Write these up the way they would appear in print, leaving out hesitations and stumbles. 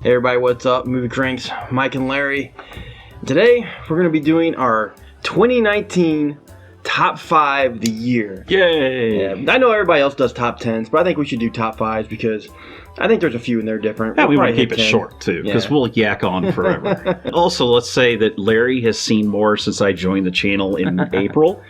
Hey everybody, what's up? Movie Cranks, Mike and Larry. Today, we're going to be doing our 2019 Top 5 of the year. Yay! Yeah, I know everybody else does top 10s, but I think we should do top 5s because I think there's a few and they're different. Yeah, we want to probably keep it 10. short, too, because we'll yak on forever. Also, let's say that Larry has seen more since I joined the channel in April.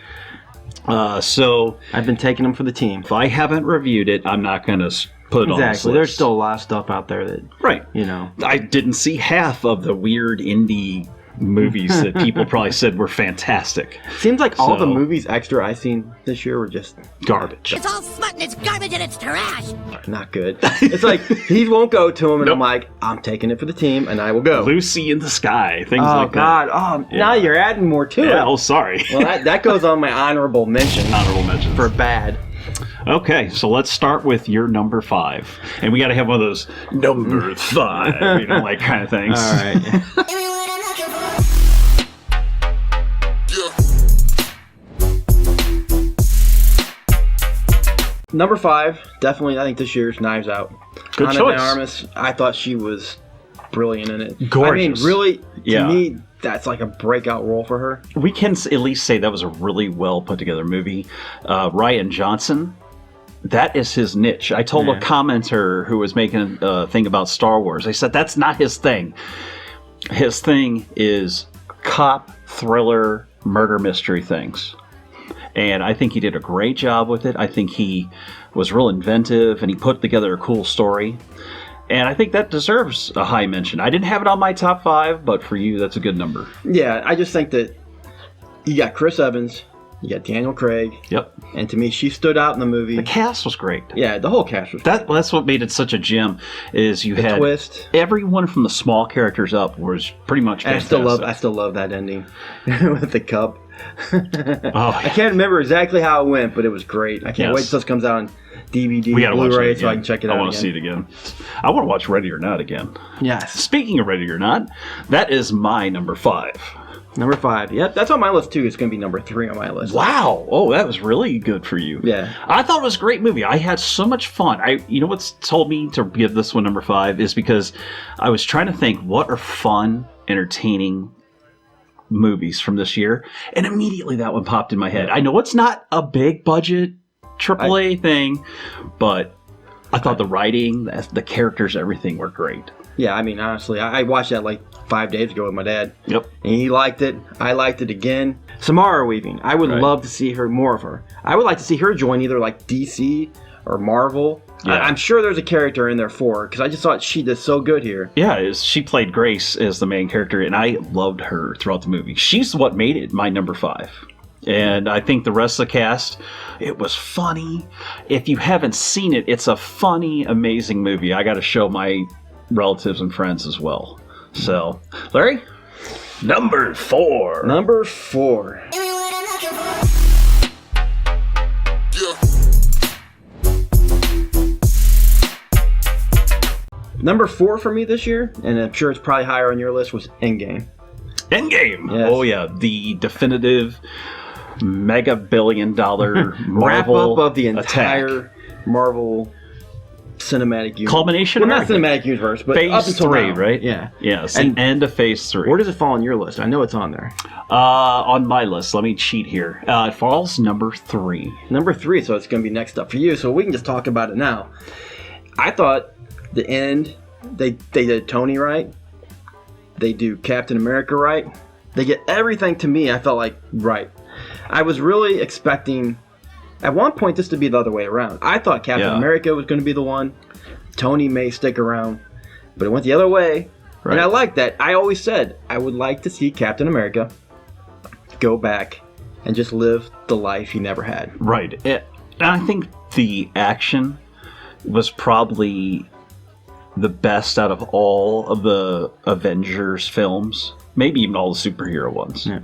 So I've been taking them for the team. If I haven't reviewed it, I'm not going to put it on this list. There's still a lot of stuff out there that, right. You know. I didn't see half of the weird indie movies that people probably said were fantastic. Seems like all the movies extra I've seen this year were just garbage. It's all smut and it's garbage and it's trash. Not good. It's like he won't go to him, and I'm like, I'm taking it for the team, and I will go. Lucy in the Sky, things Oh like that. God! Oh, now you're adding more to it. Oh, sorry. Well, that goes on my honorable mention. Honorable mentions for bad. Okay, so let's start with your number 5, and we got to have one of those number 5, like kind of things. All right. Number 5, definitely. I think this year's Knives Out. Good Ana choice. de Armas, I thought she was brilliant in it. Gorgeous. I mean, really, to me, that's like a breakout role for her. We can at least say that was a really well put together movie. Rian Johnson, that is his niche. I told a commenter who was making a thing about Star Wars, I said, that's not his thing. His thing is cop, thriller, murder mystery things. And I think he did a great job with it. I think he was real inventive and he put together a cool story. And I think that deserves a high mention. I didn't have it on my top 5, but for you, that's a good number. Yeah, I just think that you got Chris Evans, you got Daniel Craig. Yep. And to me, she stood out in the movie. The cast was great. Yeah, the whole cast was great. That's what made it such a gem, is you had twist. Everyone from the small characters up was pretty much fantastic. I still love that ending with the cup. I can't remember exactly how it went, but it was great. I can't wait till this comes out on DVD, Blu-ray, so I can check it out. I want to see it again. I want to watch Ready or Not again. Yes. Speaking of Ready or Not, that is my number 5. Number 5. Yep, that's on my list too. It's going to be number 3 on my list. Wow. Oh, that was really good for you. Yeah. I thought it was a great movie. I had so much fun. You know what's told me to give this one number 5 is because I was trying to think what are fun, entertaining movies from this year, and immediately that one popped in my head. I know it's not a big budget AAA thing, but I thought the writing, the characters, everything were great. Yeah, I mean, honestly, I watched that like 5 days ago with my dad. Yep. And he liked it. I liked it again. Samara Weaving. I would love to see more of her. I would like to see her join either like DC or Marvel. Yeah. I'm sure there's a character in there for her, because I just thought she did so good here. Yeah, she played Grace as the main character, and I loved her throughout the movie. She's what made it my number 5. And I think the rest of the cast, it was funny. If you haven't seen it, it's a funny, amazing movie. I got to show my relatives and friends as well. So, Larry, number 4. Number 4. Number 4 for me this year, and I'm sure it's probably higher on your list, was Endgame. Endgame! Yes. Oh yeah, the definitive mega billion-dollar Marvel wrap-up of the entire Marvel cinematic universe. Culmination? Well, not cinematic universe, but phase up until 3, now. right? Yeah. Yeah, it's the end of phase 3. Where does it fall on your list? I know it's on there. On my list. Let me cheat here. It falls number 3. Number 3, so it's going to be next up for you, so we can just talk about it now. I thought the end, they did Tony right. They do Captain America right. They get everything to me, I felt like, right. I was really expecting, at one point, this to be the other way around. I thought Captain America was going to be the one. Tony may stick around. But it went the other way. Right. And I like that. I always said I would like to see Captain America go back and just live the life he never had. Right. And I think the action was probably the best out of all of the Avengers films, maybe even all the superhero ones. Yeah.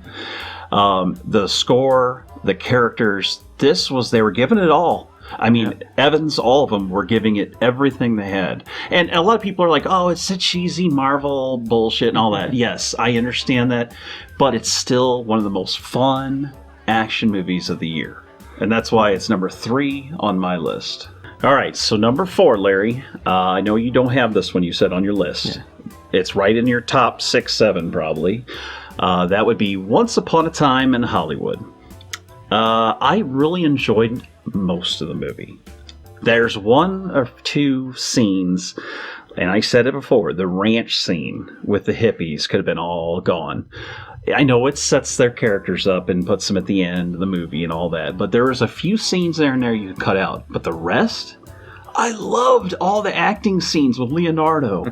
The score, the characters, they were giving it all. I mean, Evans, all of them were giving it everything they had. And a lot of people are like, oh, it's a cheesy Marvel bullshit and all that. Yes, I understand that, but it's still one of the most fun action movies of the year. And that's why it's number 3 on my list. All right, so number 4, Larry. I know you don't have this one you said on your list, It's right in your top 6, 7 probably. That would be Once Upon a Time in Hollywood. I really enjoyed most of the movie. There's one or two scenes, and I said it before, the ranch scene with the hippies could have been all gone. I know it sets their characters up and puts them at the end of the movie and all that, but there was a few scenes there and there you could cut out. But the rest, I loved all the acting scenes with Leonardo.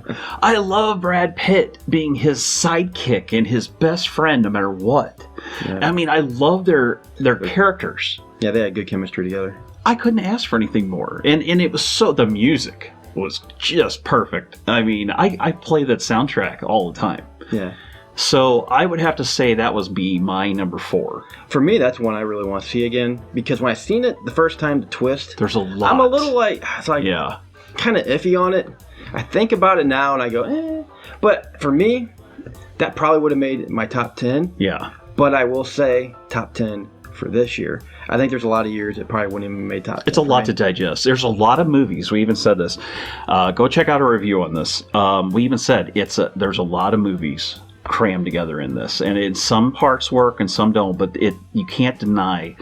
I love Brad Pitt being his sidekick and his best friend no matter what. Yeah. I mean, I love their characters. Yeah, they had good chemistry together. I couldn't ask for anything more. And it was the music was just perfect. I mean, I play that soundtrack all the time. Yeah. So I would have to say that was my number 4. For me, that's one I really want to see again, because when I seen it the first time, the twist, there's a lot. I'm a little kind of iffy on it. I think about it now and I go, eh. But for me, that probably would have made my top 10. Yeah. But I will say top 10 for this year. I think there's a lot of years it probably wouldn't even make top 10. It's a lot to digest. There's a lot of movies. We even said this. Go check out our review on this. We even said there's a lot of movies crammed together in this, and in some parts work and some don't, but you can't deny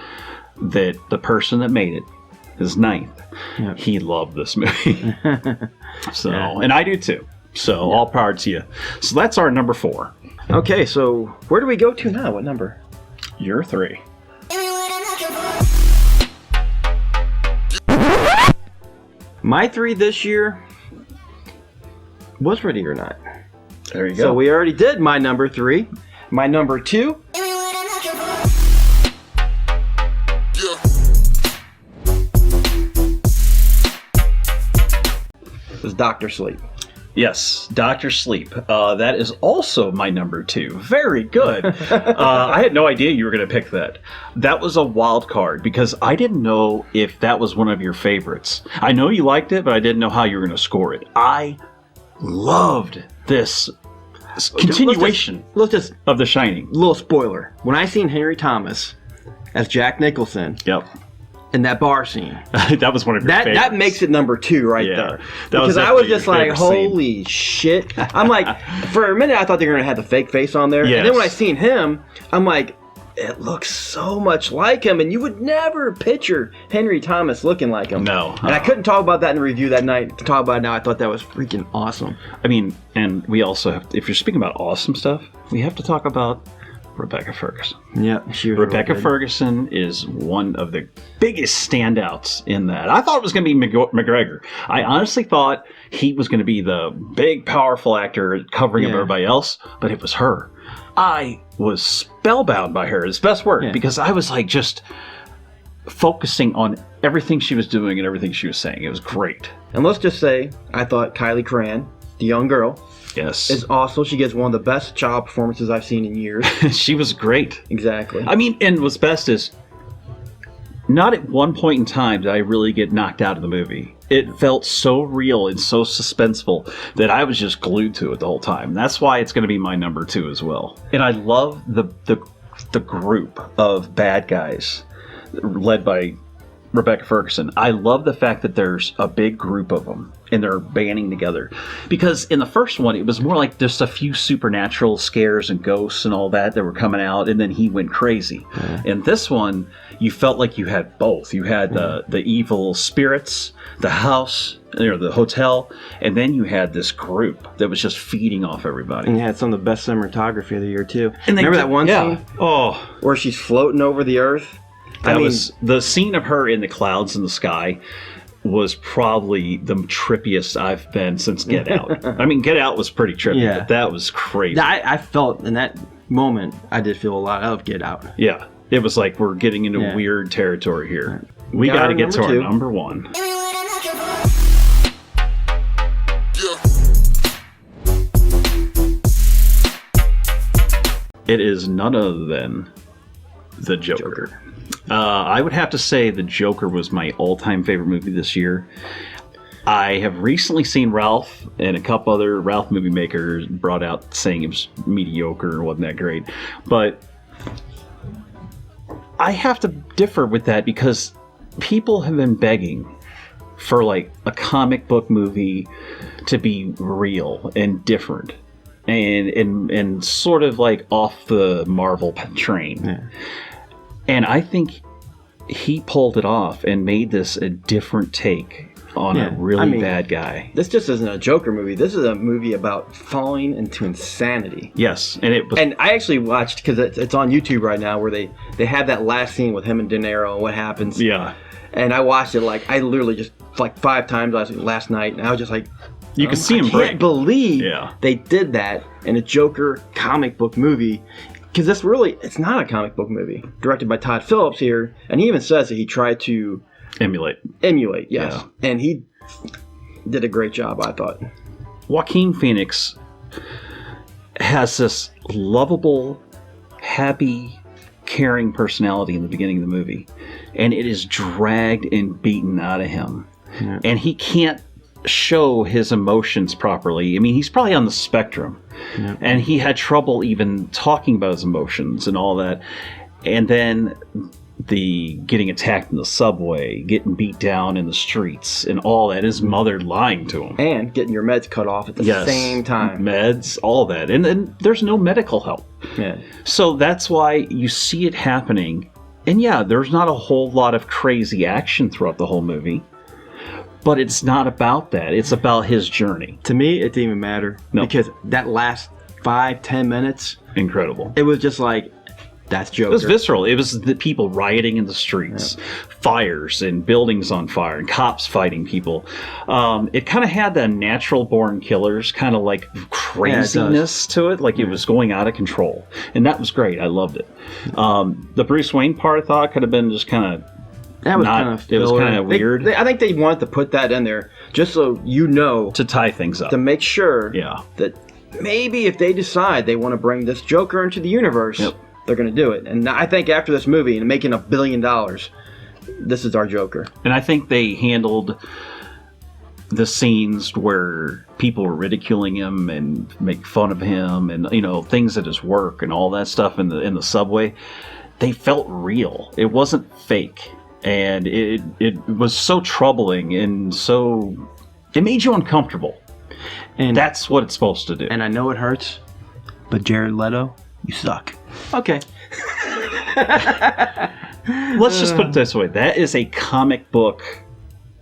that the person that made it is ninth. Yep. He loved this movie. So, yeah. And I do too. So yeah. All power to you. So that's our number 4. Okay, so where do we go to now? What number? Your 3. My 3 this year was Ready or Not. There you go. So we already did my number 3. My number 2. Was Dr. Sleep. Yes, Dr. Sleep. That is also my number 2. Very good. I had no idea you were going to pick that. That was a wild card because I didn't know if that was one of your favorites. I know you liked it, but I didn't know how you were going to score it. I loved this continuation of The Shining. Little spoiler. When I seen Henry Thomas as Jack Nicholson. Yep. In that bar scene. That was one of your favorites. That makes it number 2 right there. Because I was just like, holy shit. I'm like, for a minute I thought they were going to have the fake face on there. Yes. And then when I seen him, I'm like, it looks so much like him. And you would never picture Henry Thomas looking like him. No. And I couldn't talk about that in the review that night. To talk about it now, I thought that was freaking awesome. I mean, and we also have, if you're speaking about awesome stuff, we have to talk about Rebecca Ferguson. Yeah, she was Rebecca Ferguson is one of the biggest standouts in that. I thought it was going to be McGregor. I honestly thought he was going to be the big, powerful actor covering up everybody else, but it was her. I was spellbound by her. It's the best word because I was like just focusing on everything she was doing and everything she was saying. It was great. And let's just say, I thought Kylie Cran, the young girl, is awesome. She gets one of the best child performances I've seen in years. She was great. Exactly. I mean, and what's best is not at one point in time did I really get knocked out of the movie. It felt so real and so suspenseful that I was just glued to it the whole time. That's why it's going to be my number 2 as well. And I love the group of bad guys led by Rebecca Ferguson. I love the fact that there's a big group of them and they're banding together. Because in the first one, it was more like just a few supernatural scares and ghosts and all that were coming out, and then he went crazy. Yeah. In this one, you felt like you had both. You had the evil spirits, the house, the hotel, and then you had this group that was just feeding off everybody. And you had some of the best cinematography of the year, too. And remember that one scene? Oh. Where she's floating over the earth? That was the scene of her in the clouds in the sky was probably the trippiest I've been since Get Out. I mean, Get Out was pretty trippy, but that was crazy. I felt in that moment, I did feel a lot of Get Out. Yeah. It was like we're getting into weird territory here. We got to get to our number 1. It is none other than The Joker. I would have to say The Joker was my all-time favorite movie this year. I have recently seen Ralph and a couple other Ralph movie makers brought out saying it was mediocre or wasn't that great. But I have to differ with that because people have been begging for like a comic book movie to be real and different and sort of like off the Marvel train. Yeah. And I think he pulled it off and made this a different take on a really bad guy. This just isn't a Joker movie. This is a movie about falling into insanity. Yes, and it was. And I actually watched, because it's on YouTube right now, where they have that last scene with him and De Niro and what happens. Yeah. And I watched it I literally just 5 times last night, and I was just like, you can see him break. I can't believe Yeah. they did that in a Joker comic book movie. Because it's not a comic book movie. Directed by Todd Phillips here, and he even says that he tried to Emulate, yes. Yeah. And he did a great job, I thought. Joaquin Phoenix has this lovable, happy, caring personality in the beginning of the movie, and it is dragged and beaten out of him. Yeah. And he can't show his emotions properly. I mean, he's probably on the spectrum, and he had trouble even talking about his emotions and all that. And then the getting attacked in the subway, getting beat down in the streets, and all that. His mother lying to him. And getting your meds cut off at the same time. Meds, all that. And then there's no medical help. Yeah. So that's why you see it happening. And yeah, there's not a whole lot of crazy action throughout the whole movie. But it's not about that. It's about his journey. To me, it didn't even matter. No. Because that last 5-10 minutes, Incredible. it was just like, that's Joker. It was visceral. It was the people rioting in the streets, fires and buildings on fire, and cops fighting people. It kind of had that natural born killers kind of like craziness to it, like it was going out of control. And that was great. I loved it. The Bruce Wayne part I thought could have been just kind of That was kind of it was kind of weird. I think they wanted to put that in there just so you know, to tie things up. to make sure Yeah. that maybe if they decide they want to bring this Joker into the universe, they're going to do it. And I think after this movie and making $1 billion, this is our Joker. And I think they handled the scenes where people were ridiculing him and make fun of him, and things at his work and all that stuff in the subway. They felt real. It wasn't fake. And it was so troubling, and so it made you uncomfortable. And that's what it's supposed to do. And I know it hurts, but Jared Leto, you suck. Okay. Let's just put it this way. That is a comic book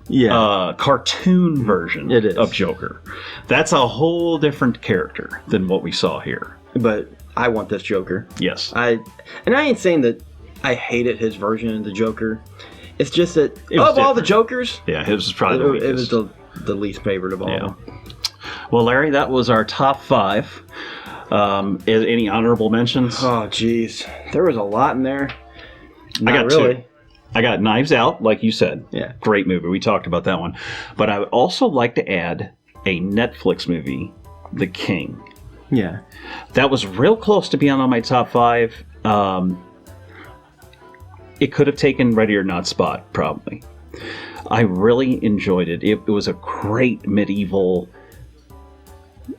cartoon version of Joker. That's a whole different character than what we saw here. But I want this Joker. Yes. I ain't saying that I hated his version of the Joker. It's just that all the Jokers, yeah, his was probably the weakest. It was the least favorite of all of them. Well, Larry, that was our top 5. Any honorable mentions? Oh, geez. There was a lot in there. I got really. 2. I got Knives Out, like you said. Yeah. Great movie. We talked about that one. But I would also like to add a Netflix movie, The King. Yeah. That was real close to being on my top 5. It could have taken Ready or Not spot, probably. I really enjoyed it. It was a great medieval,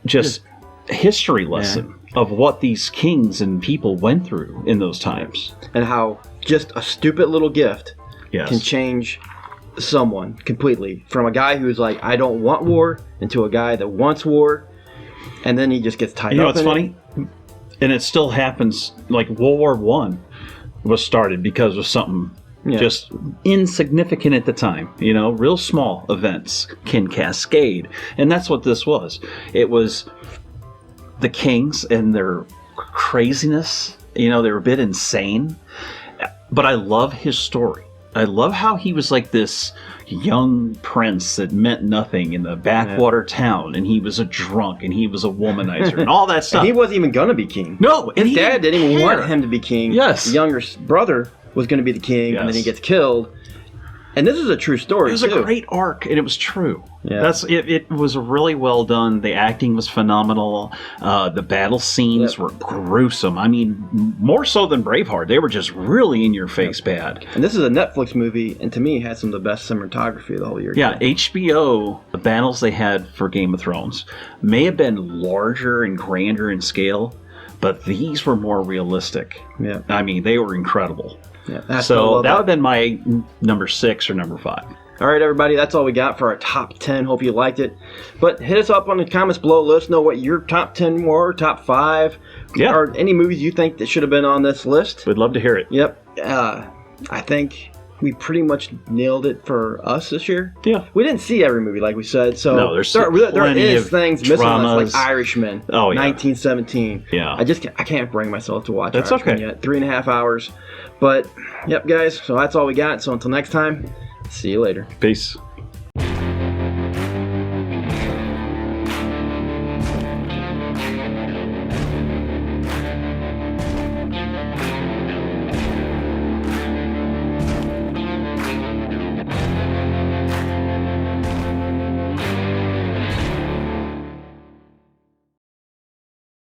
just history lesson of what these kings and people went through in those times. And how just a stupid little gift Yes. can change someone completely. From a guy who's like, I don't want war, into a guy that wants war. And then he just gets tied up. You know what's funny? And it still happens, like World War I was started because of something just insignificant at the time. Real small events can cascade. And that's what this was. It was the kings and their craziness. They were a bit insane. But I love his story. I love how he was like this young prince that meant nothing in the backwater town, and he was a drunk, and he was a womanizer, and all that stuff. And he wasn't even going to be king. No, his dad didn't even want him to be king. Yes. The younger brother was going to be the king, and then he gets killed. And this is a true story, It was a great arc, and it was true. Yeah. It was really well done. The acting was phenomenal. The battle scenes were gruesome. I mean, more so than Braveheart. They were just really in your face bad. And this is a Netflix movie, and to me, it had some of the best cinematography of the whole year. Yeah, HBO, the battles they had for Game of Thrones may have been larger and grander in scale, but these were more realistic. Yeah. I mean, they were incredible. Yeah. So that would have been my number 6 or number 5. All right, everybody, that's all we got for our top 10. Hope you liked it. But hit us up on the comments below. Let us know what your top 10 were, top 5, or any movies you think that should have been on this list. We'd love to hear it. Yep. I think we pretty much nailed it for us this year. Yeah. We didn't see every movie, like we said. So no, there is things missing, like Irishman, 1917. Yeah. I can't bring myself to watch That's Irishman okay. yet. 3.5 hours. But, yep, guys, so that's all we got. So until next time, see you later. Peace.